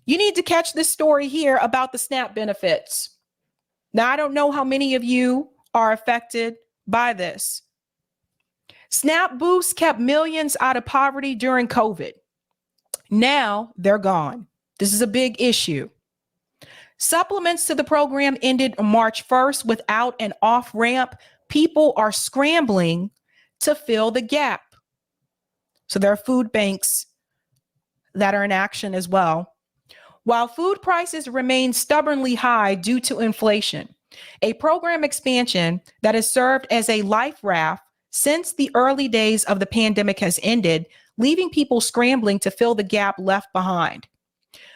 You need to catch this story here about the SNAP benefits. Now, I don't know how many of you are affected by this. SNAP boosts kept millions out of poverty during COVID. Now they're gone. This is a big issue. Supplements to the program ended March 1st without an off-ramp. People are scrambling to fill the gap. So there are food banks that are in action as well. While food prices remain stubbornly high due to inflation, a program expansion that has served as a life raft since the early days of the pandemic has ended, leaving people scrambling to fill the gap left behind.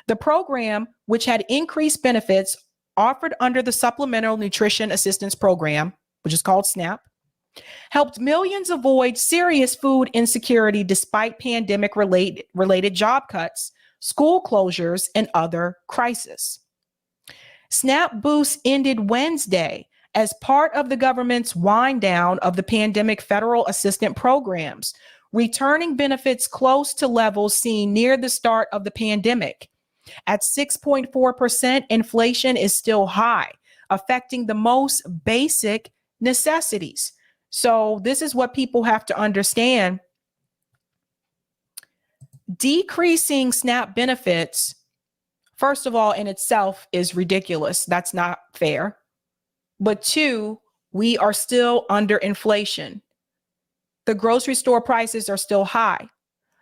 The program, which had increased benefits offered under the Supplemental Nutrition Assistance Program, which is called SNAP, helped millions avoid serious food insecurity despite pandemic-related job cuts, school closures, and other crises. SNAP boosts ended Wednesday as part of the government's wind down of the pandemic federal assistance programs, returning benefits close to levels seen near the start of the pandemic. At 6.4%, inflation is still high, affecting the most basic necessities. So this is what people have to understand. Decreasing SNAP benefits, first of all, in itself is ridiculous. That's not fair. But two, we are still under inflation. The grocery store prices are still high.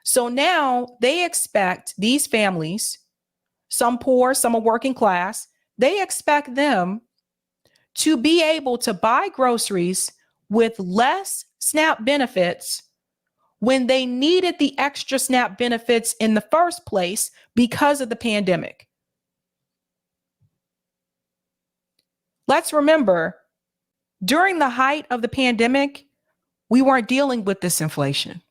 So now they expect these families, some poor, some are working class, they expect them to be able to buy groceries with less SNAP benefits when they needed the extra SNAP benefits in the first place because of the pandemic. Let's remember, during the height of the pandemic, we weren't dealing with this inflation.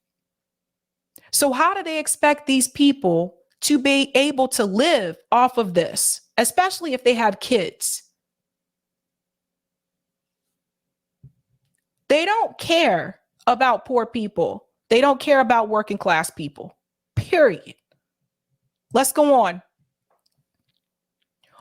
So how do they expect these people to be able to live off of this, especially if they have kids? They don't care about poor people. They don't care about working class people, period. Let's go on.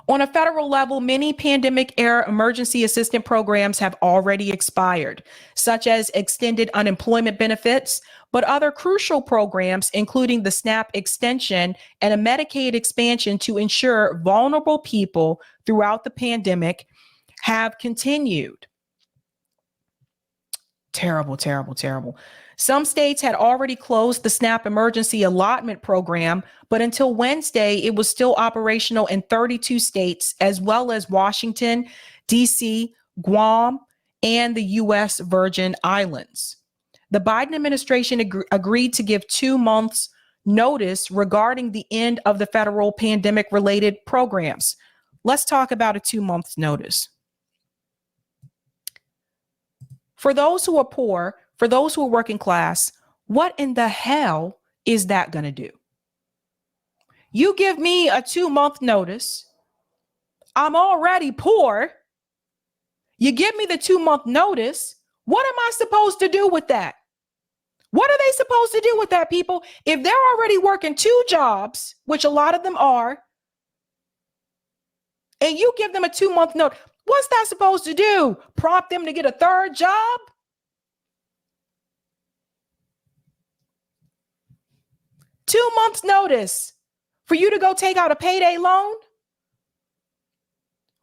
On a federal level, many pandemic-era emergency assistance programs have already expired, such as extended unemployment benefits, but other crucial programs, including the SNAP extension and a Medicaid expansion to ensure vulnerable people throughout the pandemic, have continued. Terrible, terrible, terrible. Some states had already closed the SNAP emergency allotment program, but until Wednesday, it was still operational in 32 states, as well as Washington, D.C., Guam, and the U.S. Virgin Islands. The Biden administration agreed to give 2 months notice regarding the end of the federal pandemic-related programs. Let's talk about a 2-month notice. For those who are poor, for those who are working class, what in the hell is that going to do? You give me a 2-month notice. I'm already poor. You give me the 2-month notice. What am I supposed to do with that? What are they supposed to do with that, people? If they're already working 2 jobs, which a lot of them are, and you give them a 2-month notice, what's that supposed to do? Prompt them to get a 3rd job? Two months notice for you to go take out a payday loan,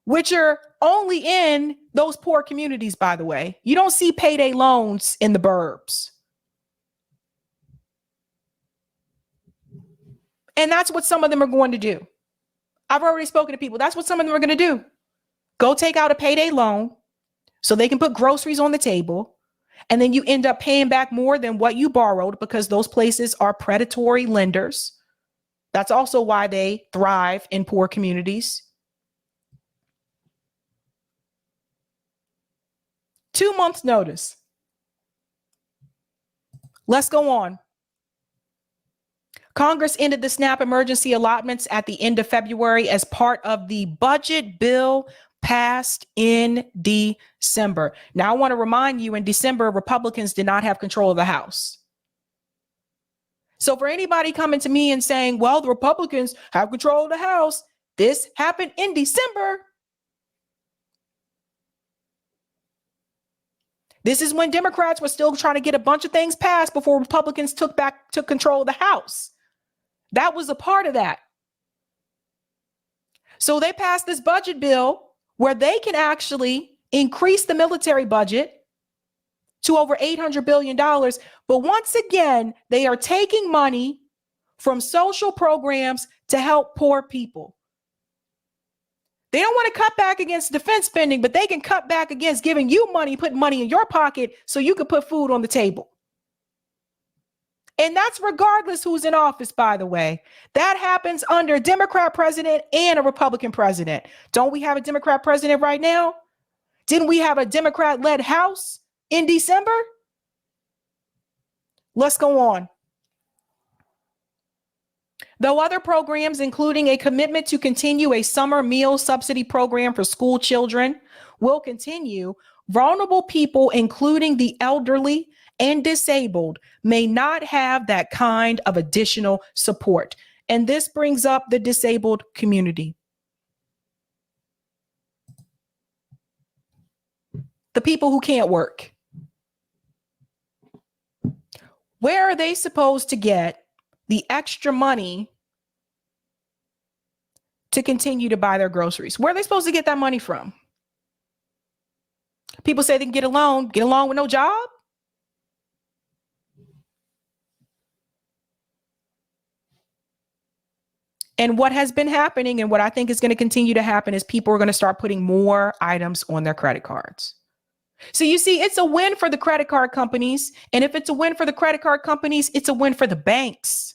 which are only in those poor communities, by the way. You don't see payday loans in the burbs. And that's what some of them are going to do. I've already spoken to people. That's what some of them are going to do. Go take out a payday loan so they can put groceries on the table. And then you end up paying back more than what you borrowed because those places are predatory lenders. That's also why they thrive in poor communities. 2 months notice. Let's go on. Congress ended the SNAP emergency allotments at the end of February as part of the budget bill passed in December. Now, I want to remind you, in December, Republicans did not have control of the House. So for anybody coming to me and saying, well, the Republicans have control of the House, this happened in December. This is when Democrats were still trying to get a bunch of things passed before Republicans took control of the House. That was a part of that. So they passed this budget bill where they can actually increase the military budget to over $800 billion. But once again, they are taking money from social programs to help poor people. They don't want to cut back against defense spending, but they can cut back against giving you money, putting money in your pocket so you can put food on the table. And that's regardless who's in office, by the way. That happens under a Democrat president and a Republican president. Don't we have a Democrat president right now? Didn't we have a Democrat-led House in December? Let's go on. Though other programs, including a commitment to continue a summer meal subsidy program for school children, will continue, vulnerable people, including the elderly and disabled, may not have that kind of additional support. And this brings up the disabled community. The people who can't work. Where are they supposed to get the extra money to continue to buy their groceries? Where are they supposed to get that money from? People say they can get a loan with no job. And what has been happening and what I think is going to continue to happen is people are going to start putting more items on their credit cards. So you see, it's a win for the credit card companies. And if it's a win for the credit card companies, it's a win for the banks.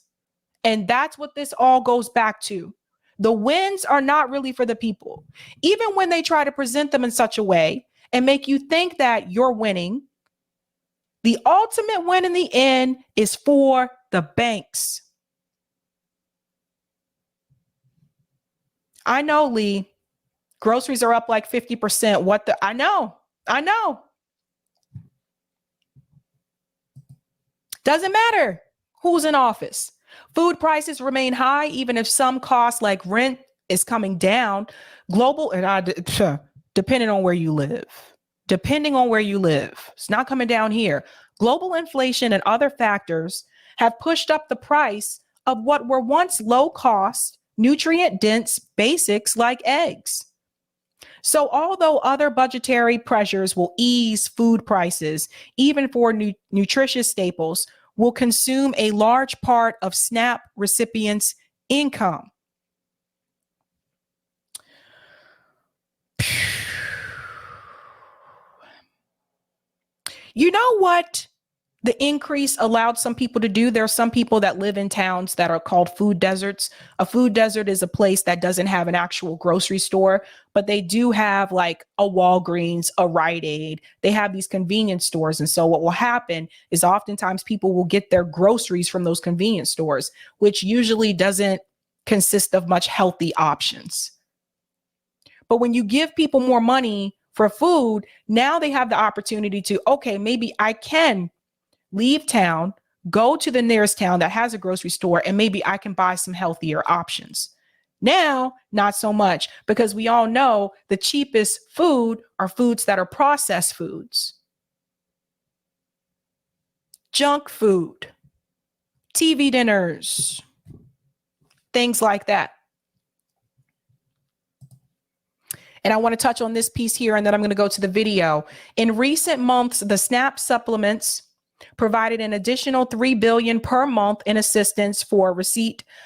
And that's what this all goes back to. The wins are not really for the people. Even when they try to present them in such a way and make you think that you're winning, the ultimate win in the end is for the banks. I know, Lee, groceries are up like 50%. I know. Doesn't matter who's in office. Food prices remain high, even if some costs like rent is coming down. Global, and depending on where you live. It's not coming down here. Global inflation and other factors have pushed up the price of what were once low cost, nutrient dense basics like eggs. So although other budgetary pressures will ease food prices, even for nutritious staples, will consume a large part of SNAP recipients' income. You know what the increase allowed some people to do? There are some people that live in towns that are called food deserts. A food desert is a place that doesn't have an actual grocery store, but they do have like a Walgreens, a Rite Aid. They have these convenience stores. And so what will happen is oftentimes people will get their groceries from those convenience stores, which usually doesn't consist of much healthy options. But when you give people more money for food, now they have the opportunity to, okay, maybe I can leave town, go to the nearest town that has a grocery store, and maybe I can buy some healthier options. Now, not so much, because we all know the cheapest food are foods that are processed foods. Junk food, TV dinners, things like that. And I want to touch on this piece here, and then I'm going to go to the video. In recent months, the SNAP supplements provided an additional $3 billion per month in assistance for recipient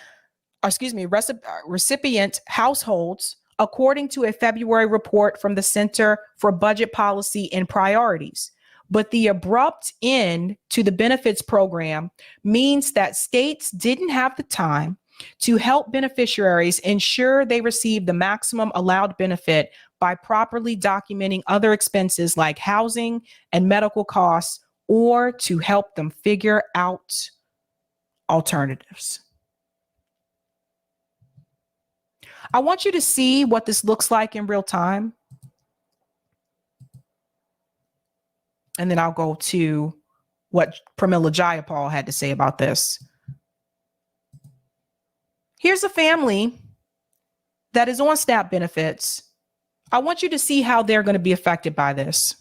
households, according to a February report from the Center for Budget Policy and Priorities. But the abrupt end to the benefits program means that states didn't have the time to help beneficiaries ensure they receive the maximum allowed benefit by properly documenting other expenses like housing and medical costs, or to help them figure out alternatives. I want you to see what this looks like in real time. And then I'll go to what Pramila Jayapal had to say about this. Here's a family that is on SNAP benefits. I want you to see how they're going to be affected by this.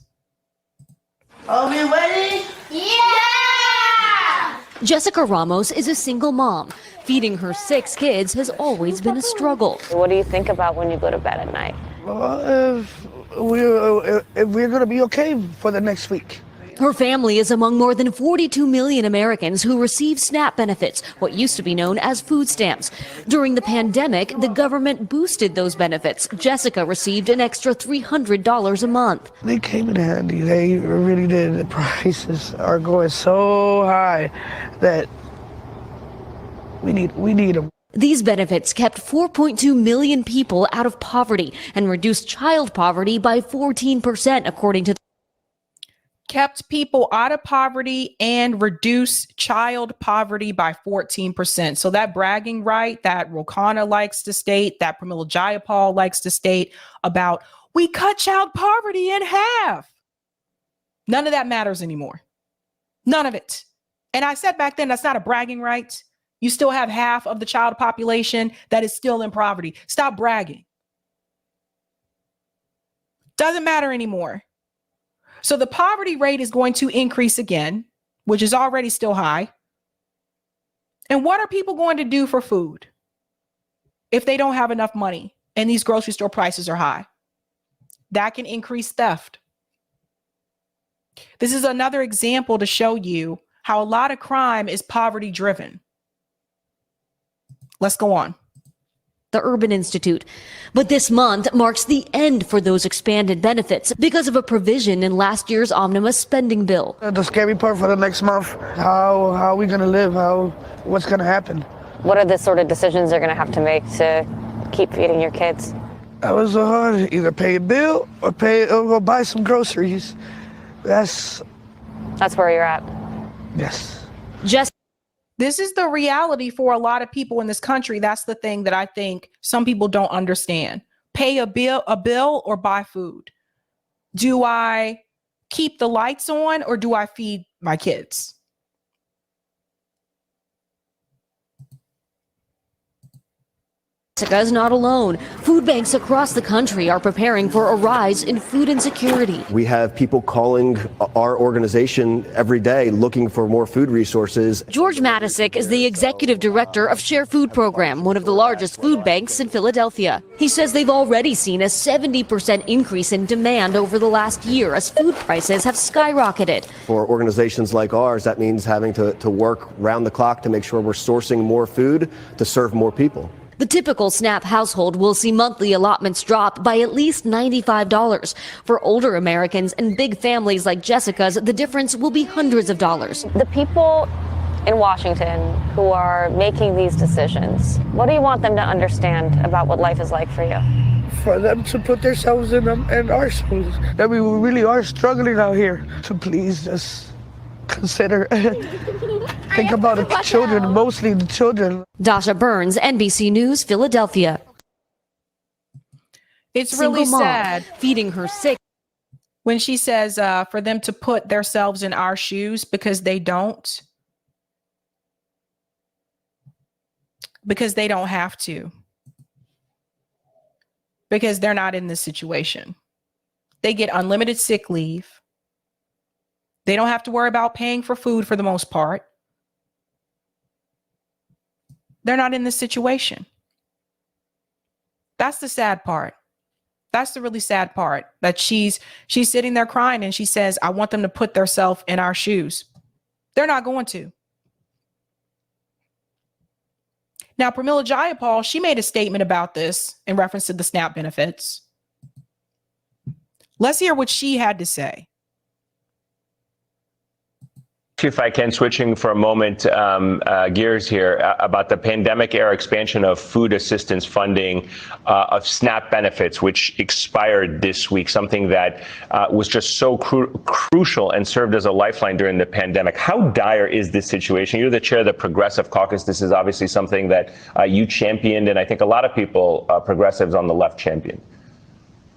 Are we ready? Yeah! Jessica Ramos is a single mom. Feeding her 6 kids has always been a struggle. What do you think about when you go to bed at night? Well, if we're going to be okay for the next week. Her family is among more than 42 million Americans who receive SNAP benefits, what used to be known as food stamps. During the pandemic, the government boosted those benefits. Jessica received an extra $300 a month. They came in handy. They really did. The prices are going so high that we need them. These benefits kept 4.2 million people out of poverty and reduced child poverty by 14%, according to kept people out of poverty and reduced child poverty by 14%. So that bragging right that Rokana likes to state, that Pramila Jayapal likes to state about, we cut child poverty in half. None of that matters anymore. None of it. And I said back then, that's not a bragging right. You still have half of the child population that is still in poverty. Stop bragging. Doesn't matter anymore. So the poverty rate is going to increase again, which is already still high. And what are people going to do for food if they don't have enough money and these grocery store prices are high? That can increase theft. This is another example to show you how a lot of crime is poverty driven. Let's go on. the Urban Institute. But this month marks the end for those expanded benefits because of a provision in last year's omnibus spending bill. The scary part for the next month, how are we going to live? What's going to happen? What are the sort of decisions you're going to have to make to keep feeding your kids? That was so hard. Either pay a bill or go buy some groceries. That's where you're at. Yes. This is the reality for a lot of people in this country. That's the thing that I think some people don't understand. Pay a bill or buy food. Do I keep the lights on or do I feed my kids? Jessica is not alone. Food banks across the country are preparing for a rise in food insecurity. We have people calling our organization every day looking for more food resources. George Matisic is the executive director of Share Food Program, one of the largest food banks in Philadelphia. He says they've already seen a 70% increase in demand over the last year as food prices have skyrocketed. For organizations like ours, that means having to work round the clock to make sure we're sourcing more food to serve more people. The typical SNAP household will see monthly allotments drop by at least $95. For older Americans and big families like Jessica's, the difference will be hundreds of dollars. The people in Washington who are making these decisions, what do you want them to understand about what life is like for you? For them to put themselves in our shoes, that we really are struggling out here. So please just consider, think about the children, mostly the children. Dasha Burns, NBC News, Philadelphia. It's really sad feeding her sick. When she says for them to put themselves in our shoes because they don't. Because they don't have to. Because they're not in this situation. They get unlimited sick leave. They don't have to worry about paying for food for the most part. They're not in this situation. That's the sad part. That's the really sad part, that she's sitting there crying and she says, I want them to put themselves in our shoes. They're not going to. Now, Pramila Jayapal, she made a statement about this in reference to the SNAP benefits. Let's hear what she had to say. If I can, switching for a moment gears here about the pandemic era expansion of food assistance funding of SNAP benefits, which expired this week, something that was just so crucial and served as a lifeline during the pandemic. How dire is this situation? You're the chair of the Progressive Caucus. This is obviously something that you championed, and I think a lot of people, progressives on the left, championed.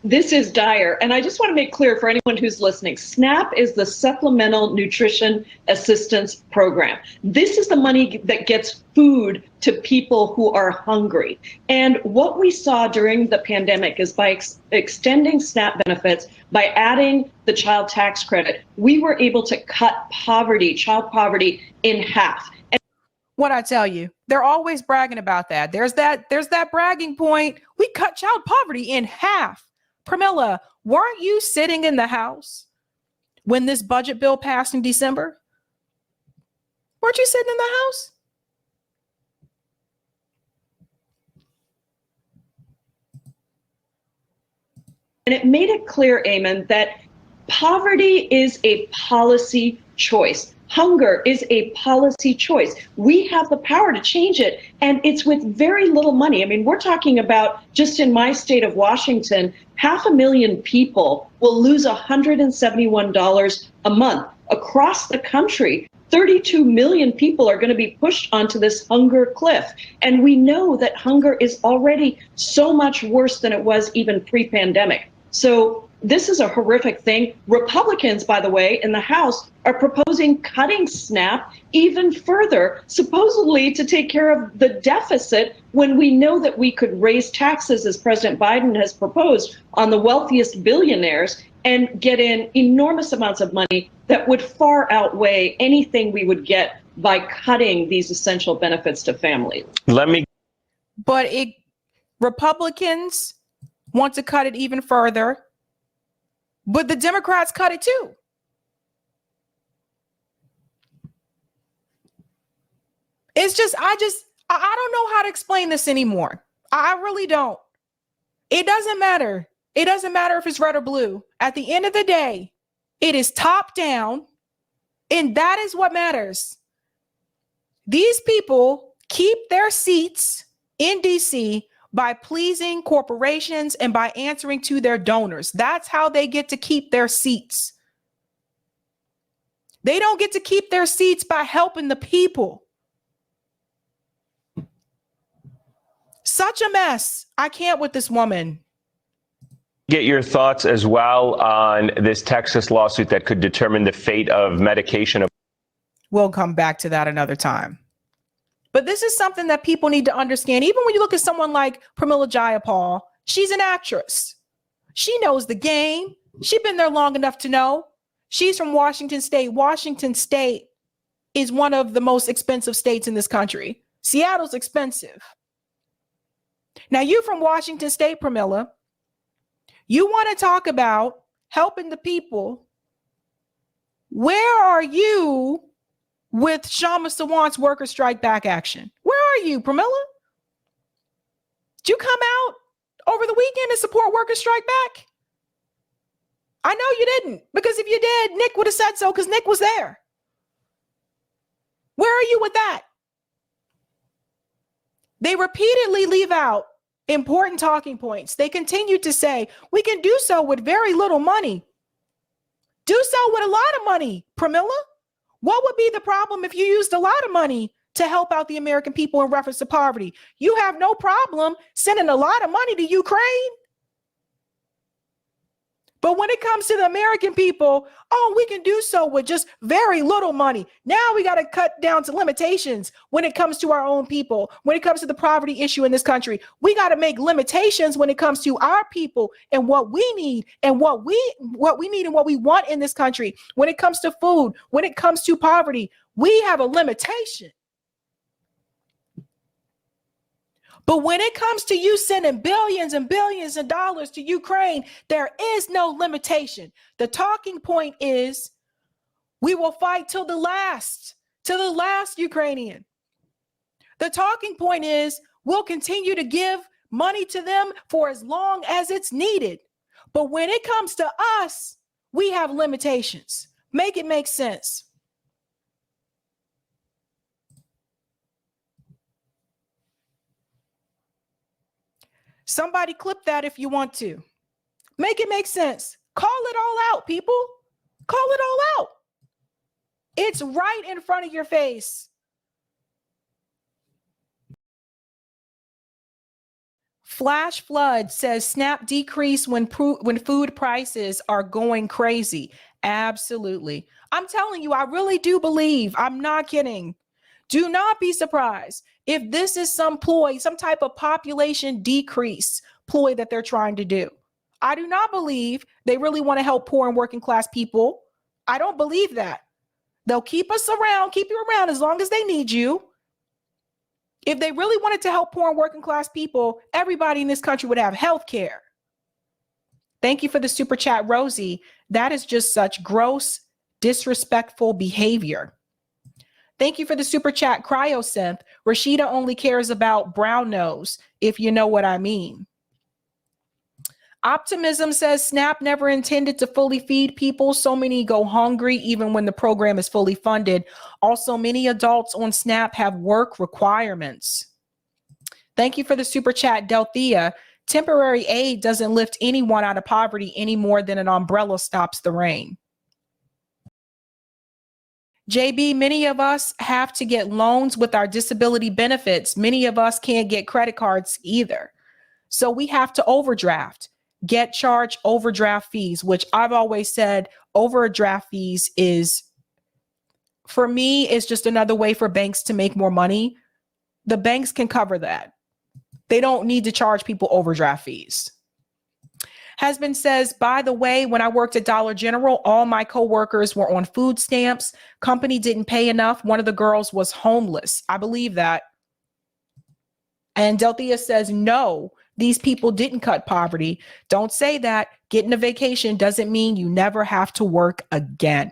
This is dire. And I just want to make clear for anyone who's listening, SNAP is the Supplemental Nutrition Assistance Program. This is the money that gets food to people who are hungry. And what we saw during the pandemic is by extending SNAP benefits, by adding the child tax credit, we were able to cut poverty, child poverty, in half. What I tell you, they're always bragging about that. There's that bragging point. We cut child poverty in half. Pramila, weren't you sitting in the House when this budget bill passed in December? Weren't you sitting in the House? And it made it clear, Eamon, that poverty is a policy choice. Hunger is a policy choice. We have the power to change it, and it's with very little money. I mean, we're talking about, just in my state of Washington, 500,000 people will lose $171 a month. Across the country, 32 million people are going to be pushed onto this hunger cliff. And we know that hunger is already so much worse than it was even pre-pandemic. So this is a horrific thing. Republicans, by the way, in the House are proposing cutting SNAP even further, supposedly to take care of the deficit, when we know that we could raise taxes, as President Biden has proposed, on the wealthiest billionaires and get in enormous amounts of money that would far outweigh anything we would get by cutting these essential benefits to families. But Republicans want to cut it even further, but the Democrats cut it too. It's just, I don't know how to explain this anymore. I really don't. It doesn't matter. It doesn't matter if it's red or blue. At the end of the day, it is top down, and that is what matters. These people keep their seats in DC by pleasing corporations and by answering to their donors. That's how they get to keep their seats. They don't get to keep their seats by helping the people. Such a mess. I can't with this woman. Get your thoughts as well on this Texas lawsuit that could determine the fate of medication. We'll come back to that another time. But this is something that people need to understand. Even when you look at someone like Pramila Jayapal, she's an actress. She knows the game. She's been there long enough to know. She's from Washington State. Washington State is one of the most expensive states in this country. Seattle's expensive. Now, you from Washington State, Pramila, you want to talk about helping the people. Where are you with Shama Sawant's worker strike back action? Where are you, Pramila? Did you come out over the weekend to support worker strike back? I know you didn't, because if you did, Nick would have said so, because Nick was there. Where are you with that? They repeatedly leave out important talking points. They continue to say, we can do so with very little money. Do so with a lot of money, Pramila. What would be the problem if you used a lot of money to help out the American people in reference to poverty? You have no problem sending a lot of money to Ukraine. But when it comes to the American people, oh, we can do so with just very little money. Now we got to cut down to limitations when it comes to our own people. When it comes to the poverty issue in this country, we got to make limitations when it comes to our people and what we need and what we need and what we want in this country. When it comes to food, when it comes to poverty, we have a limitation. But when it comes to you sending billions and billions of dollars to Ukraine, there is no limitation. The talking point is we will fight till the last Ukrainian. The talking point is we'll continue to give money to them for as long as it's needed. But when it comes to us, we have limitations. Make it make sense. Somebody clip that if you want to. Make it make sense. Call it all out, people. Call it all out. It's right in front of your face. Flash Flood says SNAP decrease when food prices are going crazy. Absolutely. I'm telling you, I really do believe, I'm not kidding. Do not be surprised if this is some ploy, some type of population decrease ploy that they're trying to do. I do not believe they really want to help poor and working class people. I don't believe that. They'll keep us around, keep you around as long as they need you. If they really wanted to help poor and working class people, everybody in this country would have health care. Thank you for the super chat, Rosie. That is just such gross, disrespectful behavior. Thank you for the super chat, Cryosynth. Rashida only cares about brown nose, if you know what I mean. Optimism says SNAP never intended to fully feed people. So many go hungry even when the program is fully funded. Also, many adults on SNAP have work requirements. Thank you for the super chat, Delthea. Temporary aid doesn't lift anyone out of poverty any more than an umbrella stops the rain. JB, many of us have to get loans with our disability benefits. Many of us can't get credit cards either. So we have to overdraft. Get charged overdraft fees, which I've always said overdraft fees is, for me, is just another way for banks to make more money. The banks can cover that. They don't need to charge people overdraft fees. Husband says, by the way, when I worked at Dollar General, all my coworkers were on food stamps. Company didn't pay enough. One of the girls was homeless. I believe that. And Delthea says, no, these people didn't cut poverty. Don't say that. Getting a vacation doesn't mean you never have to work again.